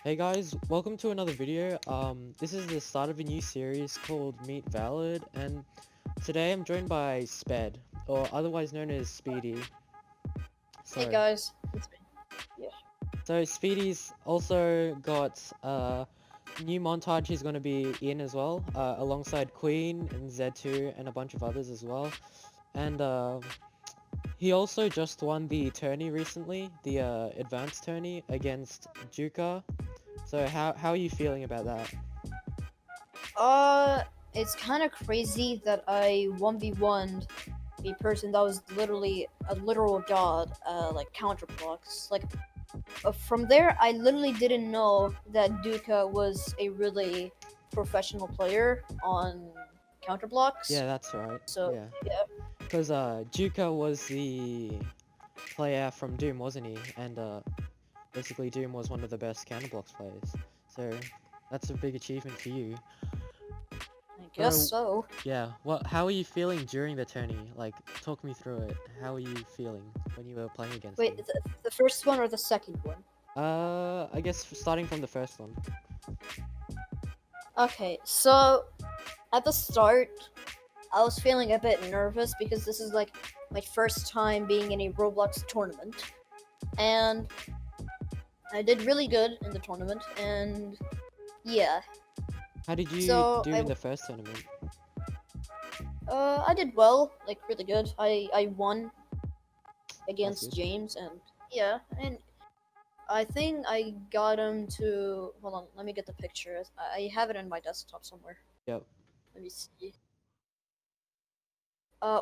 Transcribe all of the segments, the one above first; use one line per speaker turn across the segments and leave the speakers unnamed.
Hey guys, welcome to another video. This is the start of a new series called Meet Valid, and today I'm joined by Sped, or otherwise known as Speedy.
Hey
So,
guys, it's me. Yeah.
so Speedy's also got a new montage he's going to be in as well, alongside Queen and Z2 and a bunch of others as well. And he also just won the tourney recently, the advanced tourney against Juka. So how are you feeling about that?
It's kind of crazy that I 1v1'd a person that was literally a literal god, like counter blocks. From there, I literally didn't know that Duka was a really professional player on counter blocks.
Yeah, that's right.
So,
Yeah.
yeah.
Because Juka was the player from Doom, wasn't he? And basically Doom was one of the best counterblocks players. So that's a big achievement for you.
I guess
So
so.
yeah, how are you feeling during the tourney? Like, talk me through it. How are you feeling when you were playing against him?
Wait, the first one or the second one?
I guess starting from the first one.
Okay, so at the start, I was feeling a bit nervous because this is like my first time being in a Roblox tournament. And I did really good in the tournament, and yeah.
How did you
So
do in the first tournament?
I did well, like really good. I won
That's
against
good.
James, and yeah, and I think I got him to hold on. Let me get the picture. I have it on my desktop somewhere.
Yep.
Let me see.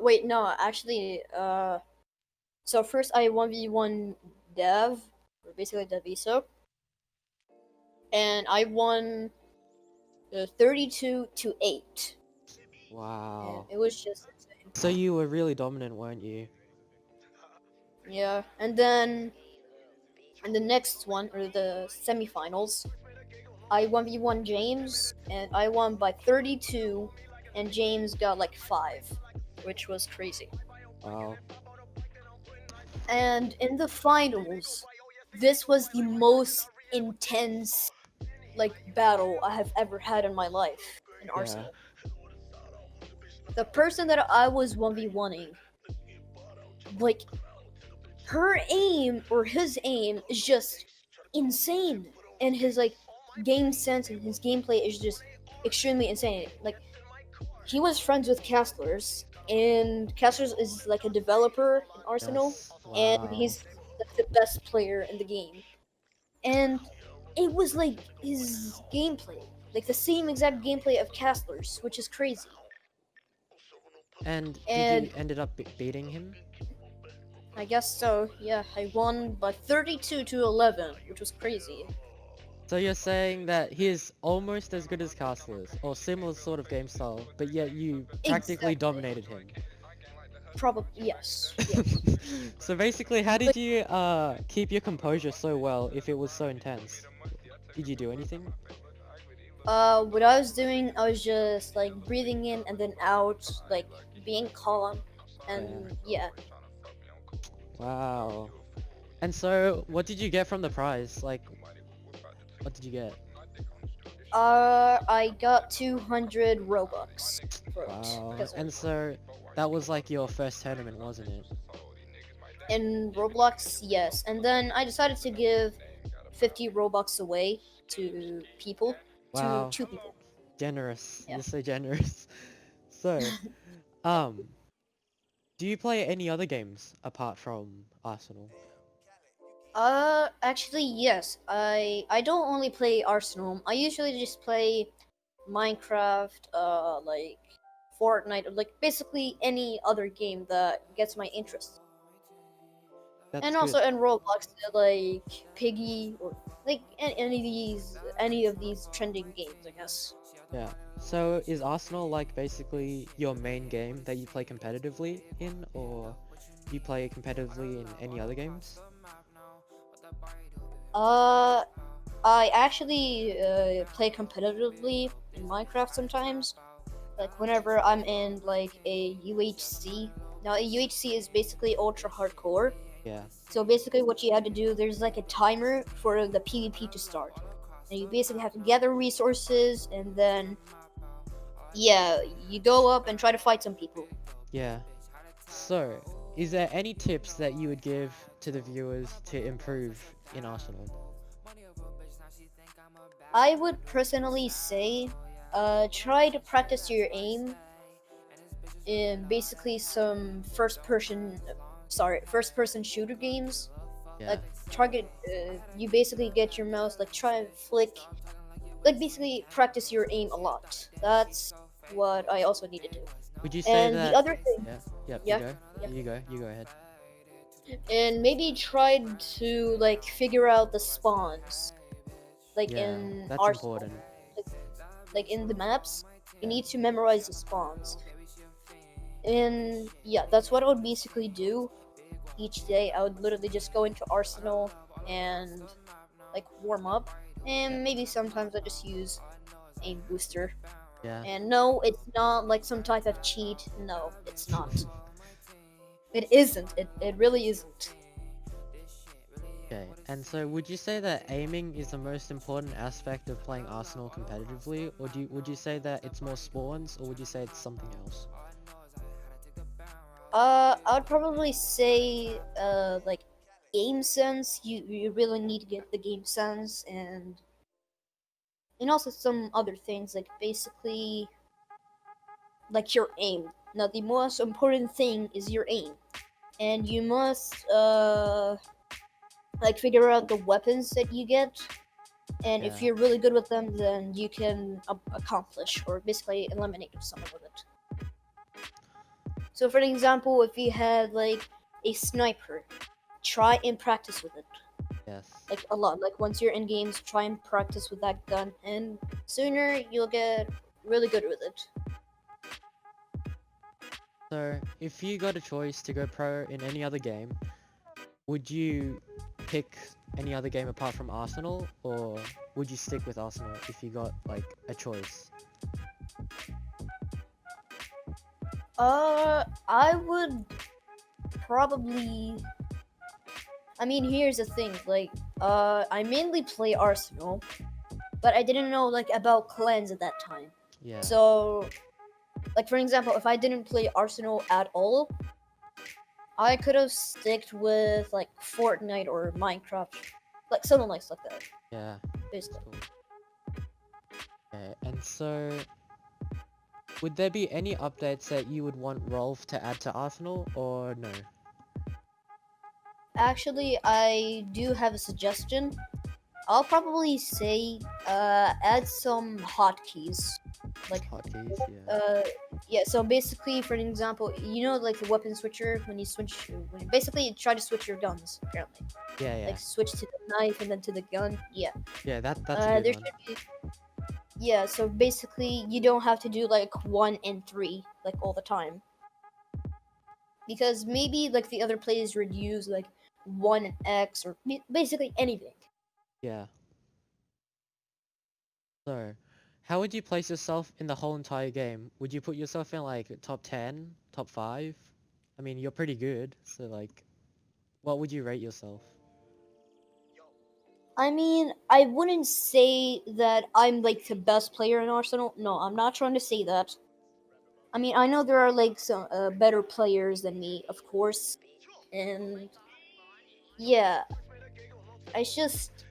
Wait, no, actually, so first I 1v1 Dev, or basically Deviso, and I won 32-8. And
Wow.
it was just insane.
So you were really dominant, weren't you?
Yeah, and then in the next one, or the semifinals, I 1v1 James, and I won by 32, and James got like 5, which was crazy.
Wow.
And in the finals, this was the most intense like battle I have ever had in my life in
Yeah.
Arsenal. The person that I was 1v1ing, like her aim or his aim is just insane, and his like game sense and his gameplay is just extremely insane. Like he was friends with Castlers, and Castlers is like a developer in Arsenal,
Yes.
and
Wow.
he's like the best player in the game. And it was like his gameplay, like the same exact gameplay of Castlers, which is crazy.
And did
And
you ended up beating him?
I guess so. Yeah, I won by 32-11, which was crazy.
So you're saying that he is almost as good as Castlers, or similar sort of game style, but yet you practically
Exactly.
dominated him.
Probably yes. Yes.
So basically, how did
Like
you keep your composure so well if it was so intense? Did you do anything?
what I was doing, I was just like breathing in and then out, like being calm,
Yeah.
and yeah.
Wow. And so, what did you get from the prize? Like, what did you get?
I got 200 Robux for it
Wow.
because of
And so, that was like your first tournament, wasn't it?
in Roblox, yes. And then I decided to give 50 Robux away to people, to
Wow.
two people.
Generous.
Yeah.
You're so generous. So, um, do you play any other games apart from Arsenal?
Actually, yes. I don't only play Arsenal. I usually just play Minecraft, like Fortnite, or like basically any other game that gets my interest.
That's
And
good.
also in Roblox, like Piggy or like any of these trending games, I guess.
Yeah. So is Arsenal like basically your main game that you play competitively in, or do you play competitively in any other games?
Uh, I actually play competitively in Minecraft sometimes. Like whenever I'm in like a UHC. Now a UHC is basically ultra hardcore.
Yeah.
So basically what you have to do, there's like a timer for the PvP to start. and you basically have to gather resources, and then yeah, you go up and try to fight some people.
Yeah. So, is there any tips that you would give to the viewers to improve in Arsenal?
I would personally say, try to practice your aim in basically some first person shooter games.
Yeah.
Like target, you basically get your mouse, like try and flick, like basically practice your aim a lot. That's what I also need to do.
Would you say
And the
that?
other thing,
Yeah. Yep. You
yeah,
go.
yeah,
You go. You go ahead.
and maybe try to like figure out the spawns, like
Yeah,
in
that's
Arsenal,
important.
like, like in the maps. You
Yeah.
need to memorize the spawns, and yeah, that's what I would basically do each day. I would literally just go into Arsenal and like warm up, and maybe sometimes I just use a booster.
Yeah.
And no, it's not like some type of cheat. No, it's not. It isn't. It really isn't.
Okay. And so, would you say that aiming is the most important aspect of playing Arsenal competitively, or would you say that it's more spawns, or would you say it's something else?
I would probably say like game sense. You really need to get the game sense, and also some other things like basically like your aim. Now the most important thing is your aim, and you must like figure out the weapons that you get, and
Yeah.
if you're really good with them, then you can accomplish or basically eliminate someone with it. So for an example, if you had like a sniper, try and practice with it
Yes.
like a lot. Like once you're in games, try and practice with that gun, and sooner you'll get really good with it.
So, if you got a choice to go pro in any other game, would you pick any other game apart from Arsenal, or would you stick with Arsenal if you got like a choice?
I would probably. I mean, here's the thing. Like, I mainly play Arsenal, but I didn't know like about clans at that time.
Yeah.
So, like for example, if I didn't play Arsenal at all, I could have sticked with like Fortnite or Minecraft, like something like that.
Yeah.
Basically.
Cool. Okay. And so, would there be any updates that you would want Rolf to add to Arsenal, or no?
Actually, I do have a suggestion. I'll probably say add some hotkeys. Like
Hotkeys, yeah.
yeah, so basically for an example, you know like the weapon switcher when you basically you try to switch your guns apparently.
Yeah, yeah.
Like switch to the knife and then to the gun. Yeah.
Yeah, that's a good
There
one.
should be yeah, so basically you don't have to do like 1 and 3 like all the time. Because maybe like the other players would use like 1 and X or basically anything.
Yeah. So, how would you place yourself in the whole entire game? Would you put yourself in like top 10, top 5? I mean, you're pretty good, so like, what would you rate yourself?
I mean, I wouldn't say that I'm like the best player in Arsenal. No, I'm not trying to say that. I mean, I know there are like some better players than me, of course, and yeah, I just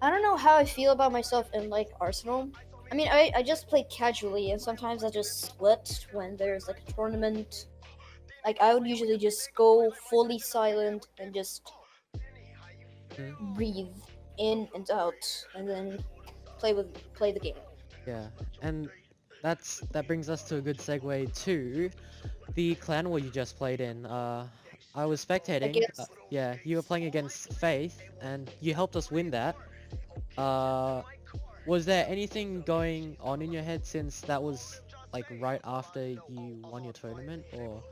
I don't know how I feel about myself in like Arsenal. I mean, I just play casually, and sometimes I just split when there's like a tournament. Like I would usually just go fully silent and just
Hmm?
breathe in and out, and then play the game.
Yeah, and that brings us to a good segue to the clan war you just played in. I was
I
spectating.
guess.
Yeah, you were playing against Faith, and you helped us win that. Uh, was there anything going on in your head since that was like right after you won your tournament, or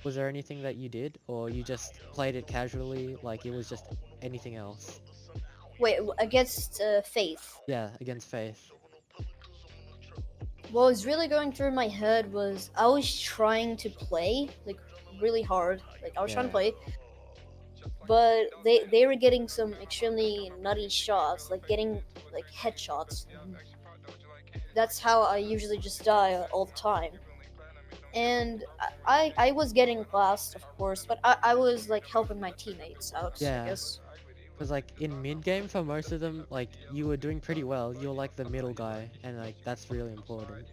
was there anything that you did, or you just played it casually like it was just anything else?
Wait, against Faith.
Yeah, against Faith.
What was really going through my head was I was trying to play like really hard. Like I was trying to
Yeah,
play, but they were getting some extremely nutty shots, like getting like headshots. And that's how I usually just die all the time. And I was getting last, of course, but I was like helping my teammates out, I
Yeah,
guess.
because like in mid game for most of them, like you were doing pretty well. You're like the middle guy, and like that's really important.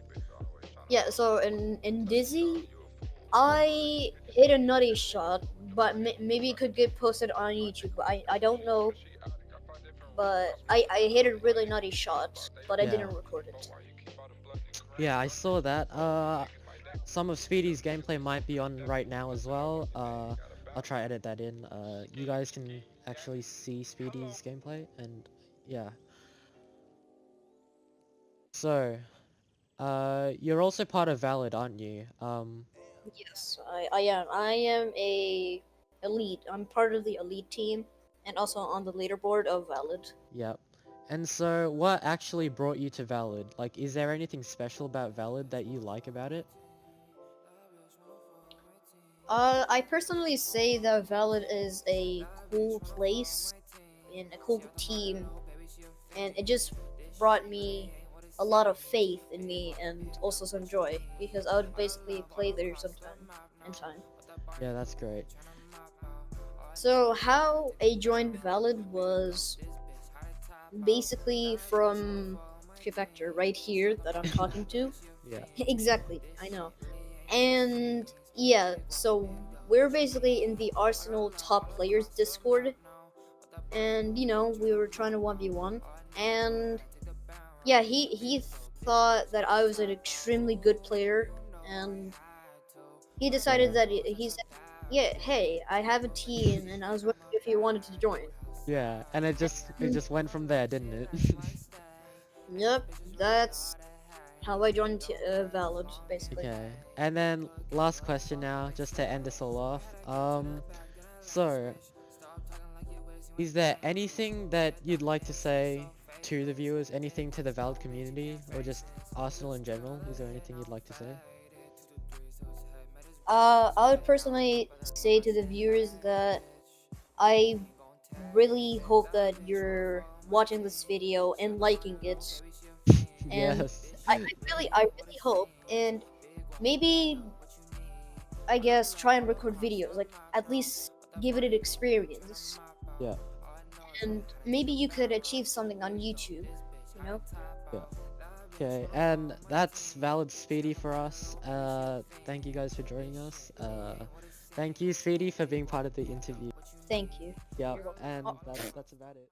Yeah, so in Dizzy,
Yeah.
I hit a nutty shot, but maybe it could get posted on YouTube. I don't know, but I hit a really nutty shot, but I
Yeah.
didn't record it.
Yeah, I saw that. Some of Speedy's gameplay might be on right now as well. I'll try edit that in. You guys can actually see Speedy's gameplay, and yeah. So, you're also part of Valid, aren't you?
Yes, I am. I am a elite. I'm part of the elite team, and also on the leaderboard of Valid.
Yep. And so, what actually brought you to Valid? Like, is there anything special about Valid that you like about it?
I personally say that Valid is a cool place and a cool team, and it just brought me a lot of faith in me and also some joy because I would basically play there sometime in time.
Yeah, that's great.
So how I joined Valid was basically from Scpectre right here that I'm talking to.
Yeah.
Exactly, I know. And yeah, so we're basically in the Arsenal top players Discord, and we were trying to 1v1, and yeah, he thought that I was an extremely good player, and he decided
Yeah.
that he said, "Yeah, hey, I have a team, and I was wondering if you wanted to join."
Yeah, and it
Mm,
just went from there, didn't it?
Yep, that's how I joined Valid, basically.
Okay. And then last question now, just to end this all off. So is there anything that you'd like to say to the viewers, anything to the Valid community, or just Arsenal in general? Is there anything you'd like to say?
I would personally say to the viewers that I really hope that you're watching this video and liking it, and
Yes.
I really hope, and maybe I guess try and record videos, like at least give it an experience,
Yeah.
and maybe you could achieve something on YouTube, you know?
Yeah. Okay, and that's Valid Speedy for us. Thank you guys for joining us. Thank you, Speedy, for being part of the interview.
Thank you.
Yep,
You're welcome.
and
Oh,
that's about it.